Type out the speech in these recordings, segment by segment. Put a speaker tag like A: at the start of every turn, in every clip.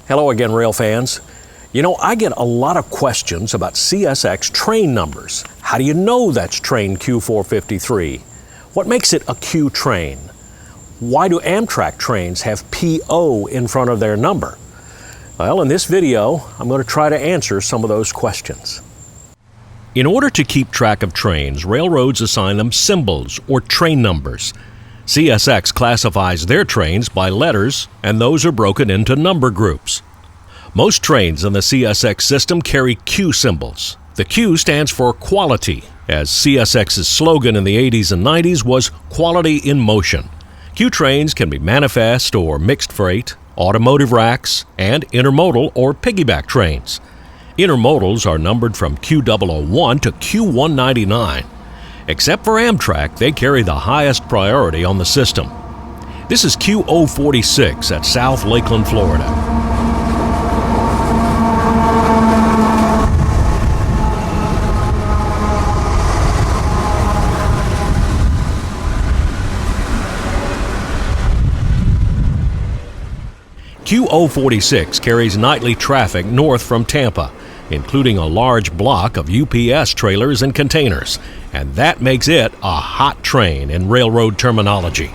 A: Hello again, rail fans. You know, I get a lot of questions about CSX train numbers. How do you know that's train Q453? What makes it a Q train? Why do Amtrak trains have PO in front of their number? Well, in this video, I'm going to try to answer some of those questions. In order to keep track of trains, railroads assign them symbols or train numbers. CSX classifies their trains by letters, and those are broken into number groups. Most trains in the CSX system carry Q symbols. The Q stands for quality, as CSX's slogan in the 80s and 90s was quality in motion. Q trains can be manifest or mixed freight, automotive racks, and intermodal or piggyback trains. Intermodals are numbered from Q001 to Q199. Except for Amtrak, they carry the highest priority on the system. This is Q046 at South Lakeland, Florida. Q046 carries nightly traffic north from Tampa, including a large block of UPS trailers and containers, and that makes it a hot train in railroad terminology.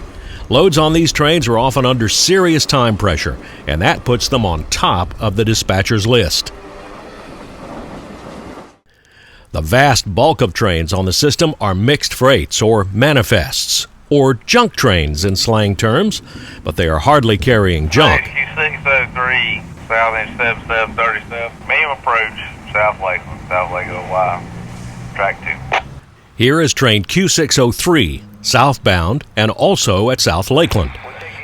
A: Loads on these trains are often under serious time pressure, and that puts them on top of the dispatcher's list. The vast bulk of trains on the system are mixed freights or manifests, or junk trains in slang terms, but they are hardly carrying junk.
B: 603 South End 7737, medium approach, South Lakeland, OY, track 2.
A: Here is train Q603, southbound, and also at South Lakeland.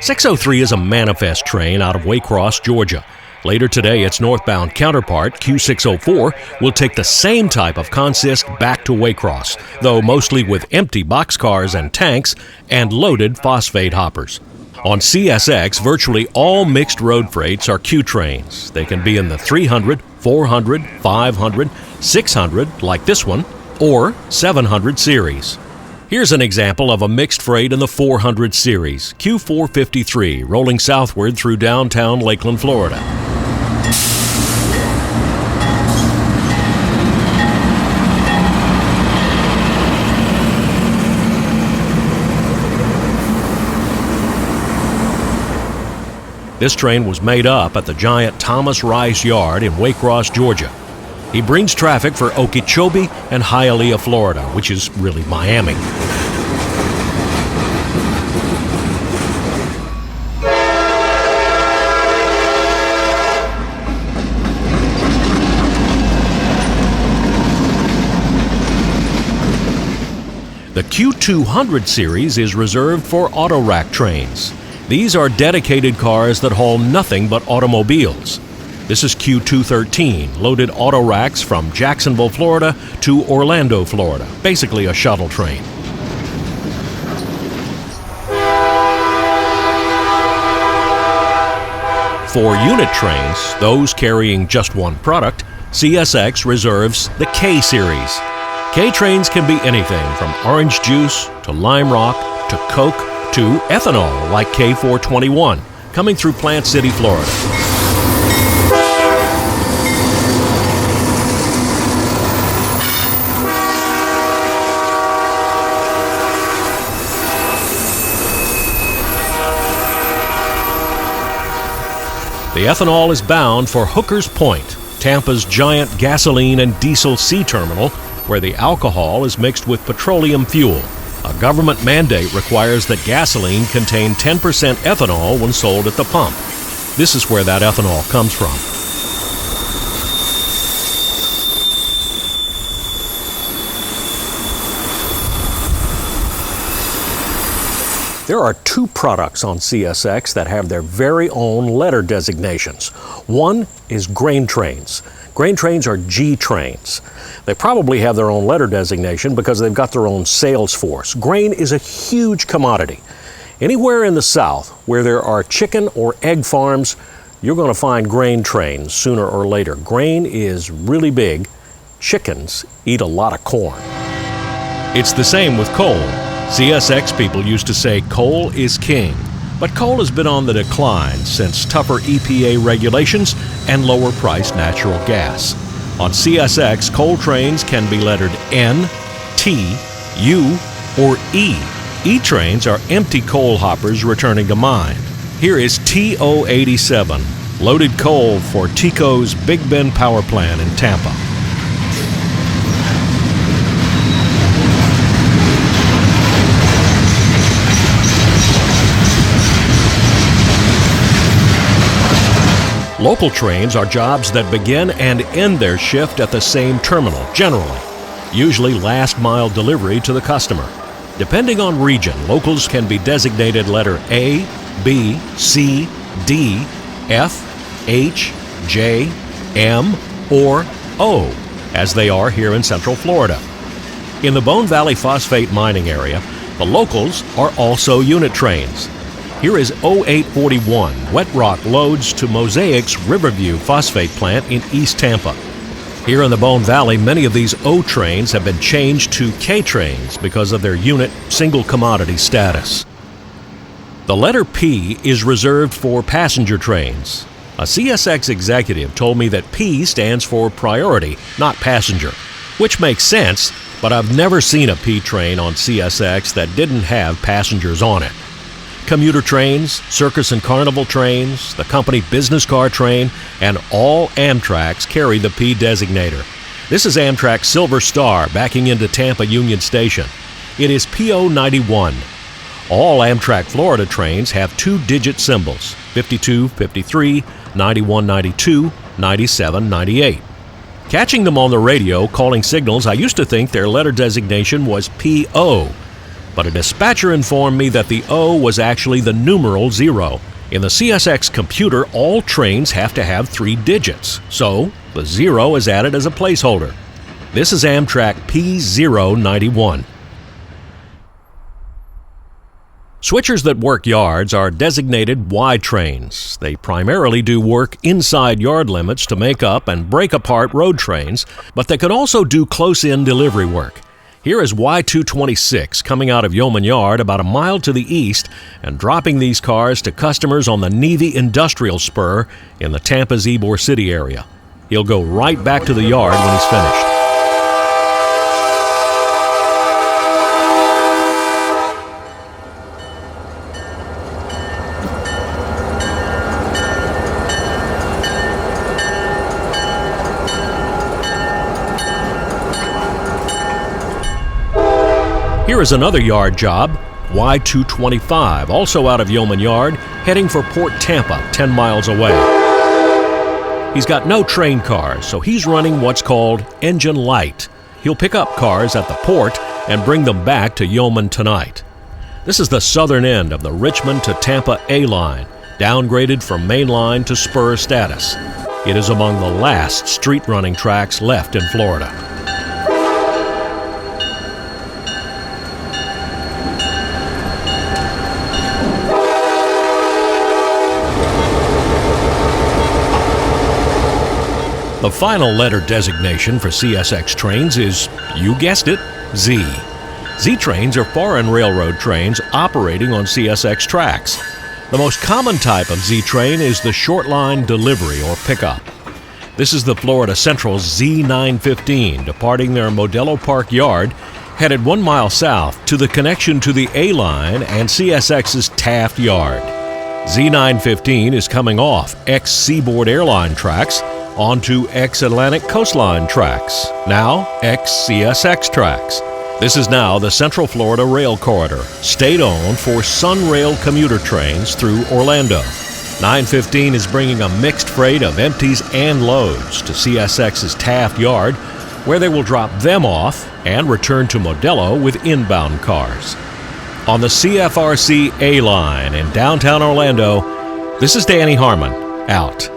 A: 603 is a manifest train out of Waycross, Georgia. Later today, its northbound counterpart, Q604, will take the same type of consist back to Waycross, though mostly with empty boxcars and tanks and loaded phosphate hoppers. On CSX, virtually all mixed road freights are Q trains. They can be in the 300, 400, 500, 600, like this one, or 700 series. Here's an example of a mixed freight in the 400 series, Q453, rolling southward through downtown Lakeland, Florida. This train was made up at the giant Thomas Rice Yard in Waycross, Georgia. He brings traffic for Okeechobee and Hialeah, Florida, which is really Miami. The Q200 series is reserved for auto rack trains. These are dedicated cars that haul nothing but automobiles. This is Q213, loaded auto racks from Jacksonville, Florida to Orlando, Florida, basically a shuttle train. For unit trains, those carrying just one product, CSX reserves the K series. K trains can be anything from orange juice to lime rock to Coke to ethanol like K421, coming through Plant City, Florida. The ethanol is bound for Hooker's Point, Tampa's giant gasoline and diesel C terminal, where the alcohol is mixed with petroleum fuel. A government mandate requires that gasoline contain 10% ethanol when sold at the pump. This is where that ethanol comes from. There are two products on CSX that have their very own letter designations. One is grain trains. Grain trains are G trains. They probably have their own letter designation because they've got their own sales force. Grain is a huge commodity. Anywhere in the South where there are chicken or egg farms, you're going to find grain trains sooner or later. Grain is really big. Chickens eat a lot of corn. It's the same with coal. CSX people used to say coal is king. But coal has been on the decline since tougher EPA regulations and lower-priced natural gas. On CSX, coal trains can be lettered N, T, U, or E. E trains are empty coal hoppers returning to mine. Here is TO-87, loaded coal for TECO's Big Bend Power Plant in Tampa. Local trains are jobs that begin and end their shift at the same terminal, generally, usually last-mile delivery to the customer. Depending on region, locals can be designated letter A, B, C, D, F, H, J, M, or O, as they are here in Central Florida. In the Bone Valley Phosphate mining area, the locals are also unit trains. Here is 0841 wet rock loads to Mosaic's Riverview Phosphate Plant in East Tampa. Here in the Bone Valley, many of these O trains have been changed to K trains because of their unit single commodity status. The letter P is reserved for passenger trains. A CSX executive told me that P stands for priority, not passenger, which makes sense, but I've never seen a P train on CSX that didn't have passengers on it. Commuter trains, circus and carnival trains, the company business car train, and all Amtraks carry the P designator. This is Amtrak's Silver Star backing into Tampa Union Station. It is PO91. All Amtrak Florida trains have two-digit symbols, 52, 53, 91, 92, 97, 98. Catching them on the radio calling signals, I used to think their letter designation was PO. But a dispatcher informed me that the O was actually the numeral 0. In the CSX computer, all trains have to have 3 digits, so the 0 is added as a placeholder. This is Amtrak P091. Switchers that work yards are designated Y trains. They primarily do work inside yard limits to make up and break apart road trains, but they could also do close-in delivery work. Here is Y226 coming out of Yeoman Yard about a mile to the east and dropping these cars to customers on the Navy Industrial Spur in the Tampa-Ybor City area. He'll go right back to the yard when he's finished. Here is another yard job, Y225, also out of Yeoman Yard, heading for Port Tampa, 10 miles away. He's got no train cars, so he's running what's called engine light. He'll pick up cars at the port and bring them back to Yeoman tonight. This is the southern end of the Richmond to Tampa A line, downgraded from main line to spur status. It is among the last street-running tracks left in Florida. The final letter designation for CSX trains is, you guessed it, Z. Z trains are foreign railroad trains operating on CSX tracks. The most common type of Z train is the short line delivery or pickup. This is the Florida Central's Z915 departing their Modelo Park yard, headed 1 mile south to the connection to the A line and CSX's Taft yard. Z915 is coming off ex-Seaboard Airline tracks onto ex-Atlantic Coastline tracks, now ex-CSX tracks. This is now the Central Florida Rail Corridor, state-owned for Sunrail commuter trains through Orlando. 915 is bringing a mixed freight of empties and loads to CSX's Taft Yard, where they will drop them off and return to Modelo with inbound cars. On the CFRC A line in downtown Orlando, this is Danny Harmon, out.